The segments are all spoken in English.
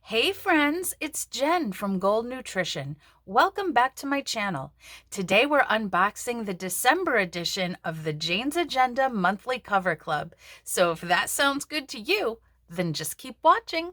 Hey friends, it's Jen from Gold Nutrition. Welcome back to my channel. Today we're unboxing the December edition of the Jane's Agenda Monthly Cover Club. So if that sounds good to you, then just keep watching.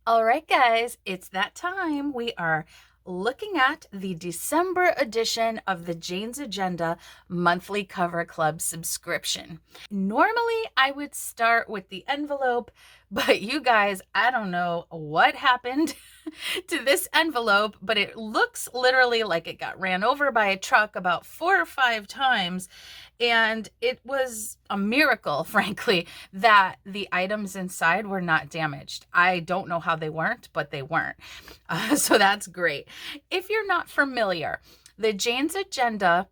All right, guys, it's that time. We are looking at the December edition of the Jane's Agenda Monthly Cover Club subscription. Normally, I would start with the envelope, but you guys, I don't know what happened to this envelope, but it looks literally like it got ran over by a truck about 4 or 5 times. And it was a miracle, frankly, that the items inside were not damaged. I don't know how they weren't, but they weren't. So that's great. If you're not familiar, the Jane's Agenda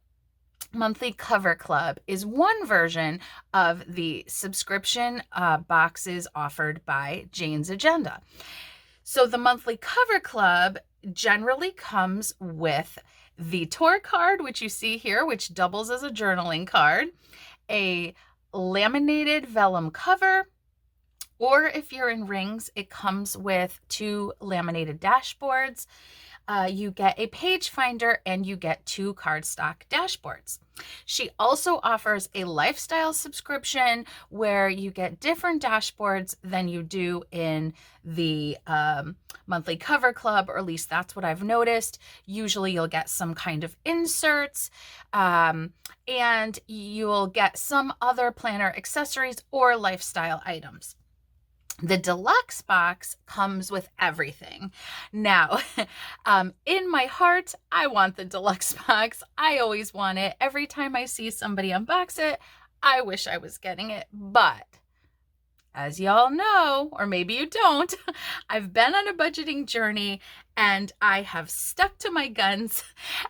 Monthly Cover Club is one version of the subscription boxes offered by Jane's Agenda. So the Monthly Cover Club generally comes with the tour card, which you see here, which doubles as a journaling card, a laminated vellum cover, or if you're in rings, it comes with 2 laminated dashboards. You get a Pagefinder and you get 2 Cardstock Dashboards. She also offers a lifestyle subscription where you get different dashboards than you do in the Monthly Cover Club, or at least that's what I've noticed. Usually you'll get some kind of inserts and you'll get some other planner accessories or lifestyle items. The deluxe box comes with everything. Now, in my heart, I want the deluxe box. I always want it. Every time I see somebody unbox it, I wish I was getting it. But as y'all know, or maybe you don't, I've been on a budgeting journey and I have stuck to my guns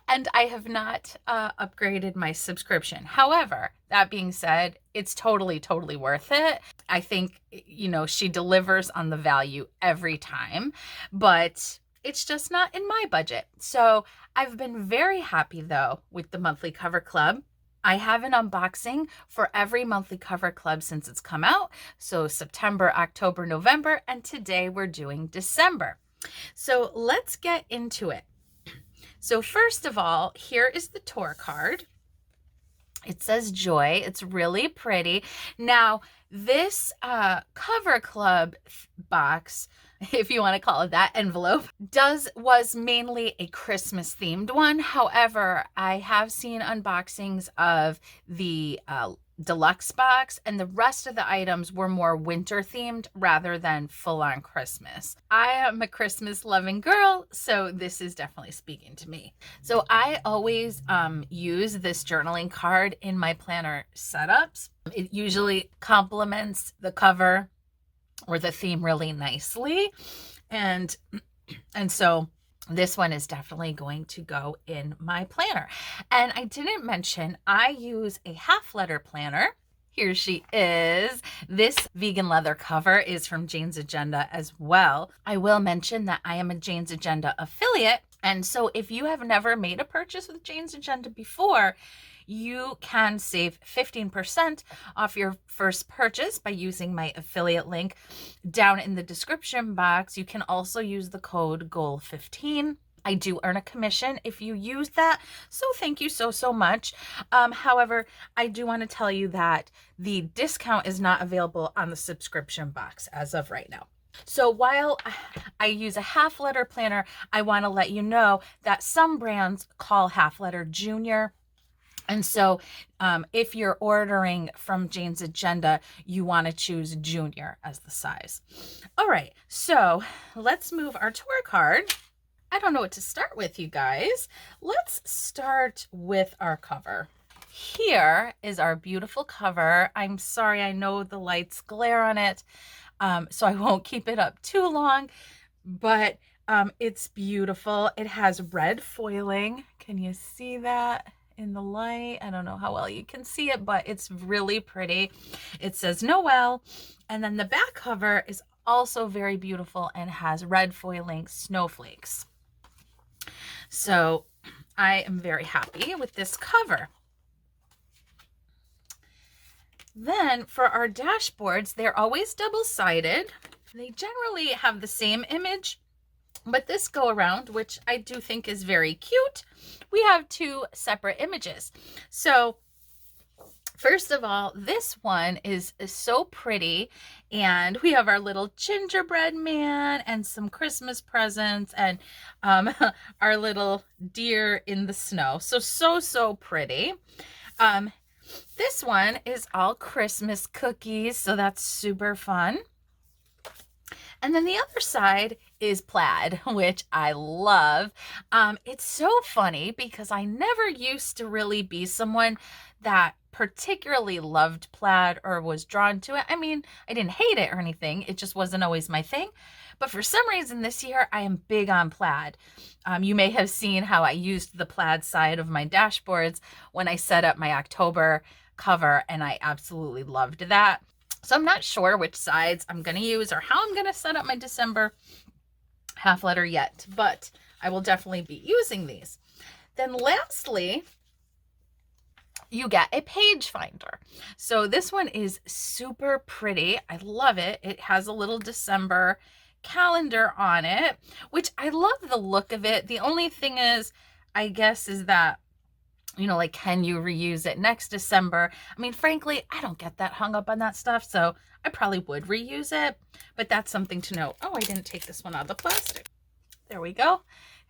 and I have not upgraded my subscription. However, that being said, it's totally worth it. I think, you know, she delivers on the value every time, but it's just not in my budget. So I've been very happy though with the Monthly Cover Club. I have an unboxing for every Monthly Cover Club since it's come out. So September, October, November, and today we're doing December. So let's get into it. So first of all, here is the tour card. It says Joy. It's really pretty. Now, this Cover Club box, if you want to call it that, envelope, was mainly a Christmas themed one. However, I have seen unboxings of the deluxe box and the rest of the items were more winter themed rather than full on Christmas. I am a Christmas loving girl, so this is definitely speaking to me. So I always use this journaling card in my planner setups. It usually complements the cover or the theme really nicely. And so this one is definitely going to go in my planner. And I didn't mention, I use a half letter planner. Here she is. This vegan leather cover is from Jane's Agenda as well. I will mention that I am a Jane's Agenda affiliate. And so if you have never made a purchase with Jane's Agenda before, you can save 15% off your first purchase by using my affiliate link down in the description box. You can also use the code GOAL15. I do earn a commission if you use that, so thank you so much. However, I do want to tell you that the discount is not available on the subscription box as of right now. So while I use a half letter planner, I want to let you know that some brands call half letter junior. And so if you're ordering from Jane's Agenda, you want to choose junior as the size. All right, so let's move our tour card. I don't know what to start with, you guys. Let's start with our cover. Here is our beautiful cover. I'm sorry, I know the lights glare on it, so I won't keep it up too long, but it's beautiful. It has red foiling. Can you see that in the light? I don't know how well you can see it, but it's really pretty. It says Noel, and then the back cover is also very beautiful and has red foiling snowflakes. So I am very happy with this cover. Then for our dashboards, they're always double-sided. They generally have the same image, but this go around, which I do think is very cute, we have two separate images. So first of all, this one is so pretty, and we have our little gingerbread man and some Christmas presents and our little deer in the snow. So pretty. This one is all Christmas cookies, so that's super fun. And then the other side is plaid, which I love. It's so funny because I never used to really be someone that particularly loved plaid or was drawn to it. I mean, I didn't hate it or anything. It just wasn't always my thing. But for some reason this year, I am big on plaid. You may have seen how I used the plaid side of my dashboards when I set up my October cover, and I absolutely loved that. So I'm not sure which sides I'm going to use or how I'm going to set up my December half letter yet, but I will definitely be using these. Then lastly, you get a page finder. So this one is super pretty. I love it. It has a little December calendar on it, which I love the look of it. The only thing is, I guess, is that, you know, like, can you reuse it next December? I mean, frankly, I don't get that hung up on that stuff, so I probably would reuse it, but that's something to know. Oh, I didn't take this one out of the plastic. There we go.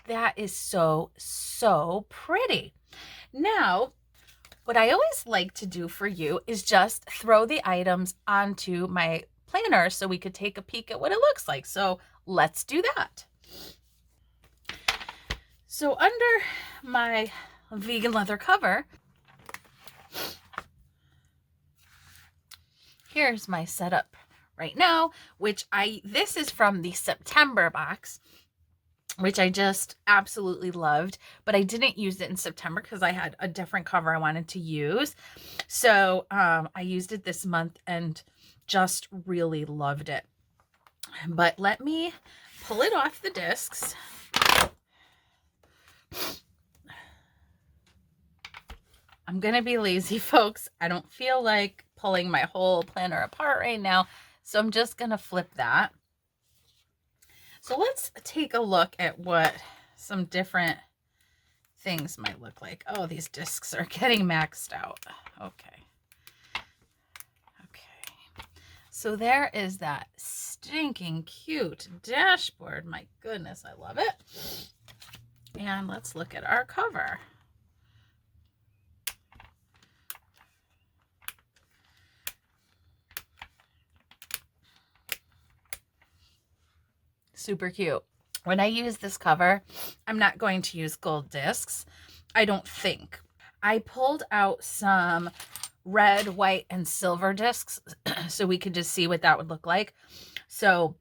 That is so pretty. Now, what I always like to do for you is just throw the items onto my planner so we could take a peek at what it looks like. So let's do that. So under my vegan leather cover, here's my setup right now, which this is from the September box, which I just absolutely loved, but I didn't use it in September because I had a different cover I wanted to use. So I used it this month and just really loved it. But let me pull it off the discs. I'm gonna be lazy, folks. I don't feel like pulling my whole planner apart right now, so I'm just gonna flip that. So let's take a look at what some different things might look like. Oh, these discs are getting maxed out. Okay. So there is that stinking cute dashboard. My goodness, I love it. And let's look at our cover. Super cute. When I use this cover, I'm not going to use gold discs, I don't think. I pulled out some red, white, and silver discs so we could just see what that would look like. So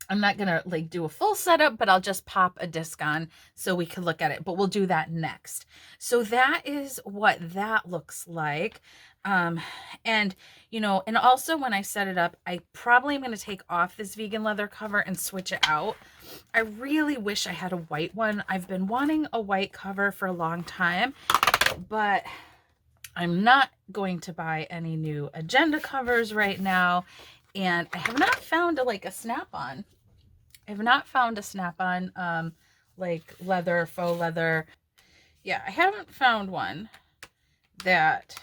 I'm not gonna like do a full setup, but I'll just pop a disc on so we can look at it, but we'll do that next. So that is what that looks like. And you know, and also when I set it up, I probably am going to take off this vegan leather cover and switch it out. I really wish I had a white one. I've been wanting a white cover for a long time, but I'm not going to buy any new agenda covers right now. And I have not found a snap-on. I have not found a snap-on, like leather, faux leather. Yeah, I haven't found one that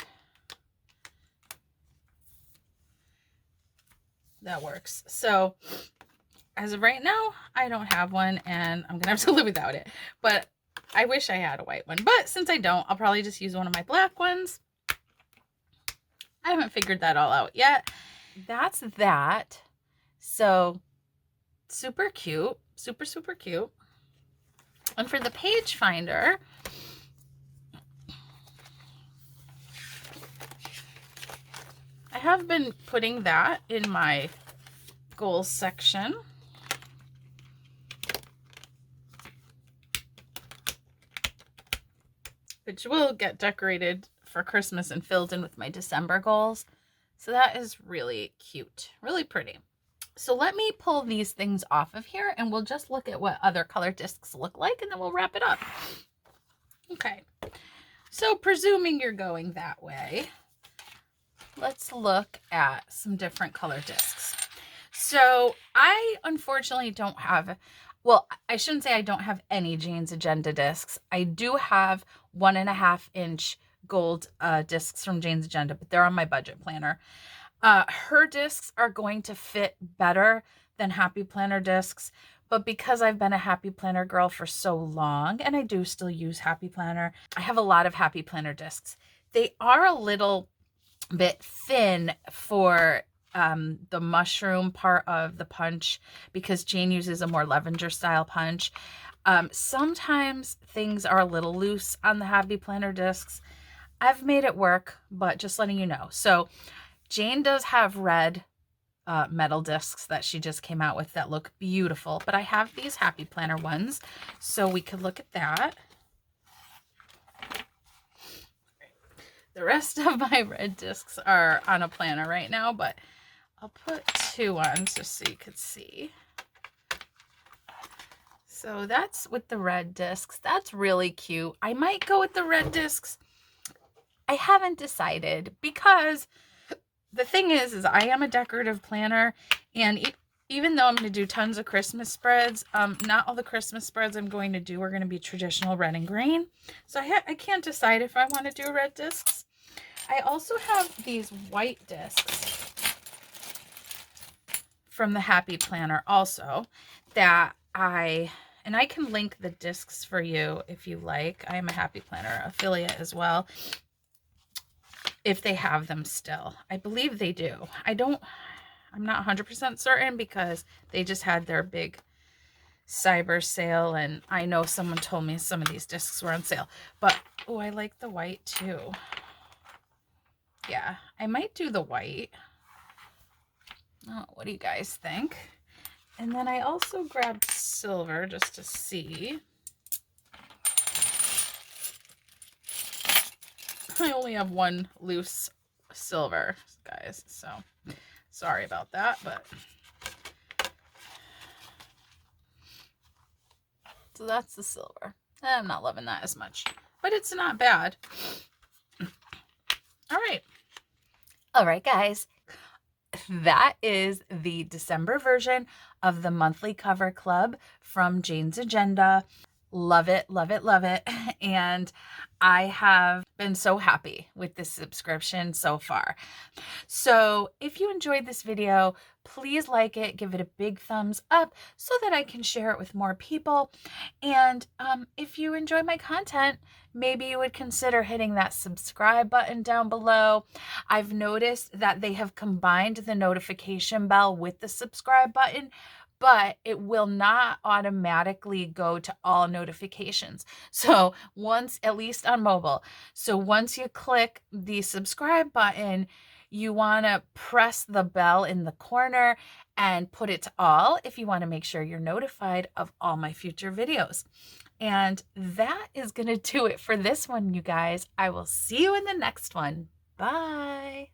works. So as of right now, I don't have one, and I'm gonna have to live without it. But I wish I had a white one. But since I don't, I'll probably just use one of my black ones. I haven't figured that all out yet. That's that. So super cute. Super cute. And for the page finder, I have been putting that in my goals section. Which will get decorated for Christmas and filled in with my December goals. So that is really cute, really pretty. So let me pull these things off of here and we'll just look at what other color discs look like, and then we'll wrap it up. Okay, so presuming you're going that way, let's look at some different color discs. So I unfortunately don't have, well, I shouldn't say I don't have any Jane's Agenda discs. I do have 1.5-inch gold discs from Jane's Agenda, but they're on my budget planner. Her discs are going to fit better than Happy Planner discs, but because I've been a Happy Planner girl for so long, and I do still use Happy Planner, I have a lot of Happy Planner discs. They are a little bit thin for the mushroom part of the punch because Jane uses a more Levenger style punch. Sometimes things are a little loose on the Happy Planner discs. I've made it work, but just letting you know. So Jane does have red metal discs that she just came out with that look beautiful, but I have these Happy Planner ones, so we could look at that. The rest of my red discs are on a planner right now, but I'll put 2 on just so you could see. So that's with the red discs. That's really cute. I might go with the red discs. I haven't decided because the thing is I am a decorative planner, and even though I'm going to do tons of Christmas spreads, not all the Christmas spreads I'm going to do are going to be traditional red and green. So I can't decide if I want to do red discs. I also have these white discs from the Happy Planner also that and I can link the discs for you if you like. I am a Happy Planner affiliate as well, if they have them still. I believe they do. I'm not 100% certain because they just had their big cyber sale, and I know someone told me some of these discs were on sale. But oh, I like the white too. Yeah, I might do the white. Oh, what do you guys think? And then I also grabbed silver just to see. I only have 1 loose silver, guys, so sorry about that, but so that's the silver. I'm not loving that as much, but it's not bad. All right, guys. That is the December version of the monthly cover club from Jane's Agenda. Love it, love it, love it. And I have been so happy with this subscription so far. So if you enjoyed this video, please like it, give it a big thumbs up so that I can share it with more people. And if you enjoy my content, maybe you would consider hitting that subscribe button down below. I've noticed that they have combined the notification bell with the subscribe button, but it will not automatically go to all notifications. So once, at least on mobile, so once you click the subscribe button, you want to press the bell in the corner and put it to all if you want to make sure you're notified of all my future videos. And that is going to do it for this one, you guys. I will see you in the next one. Bye.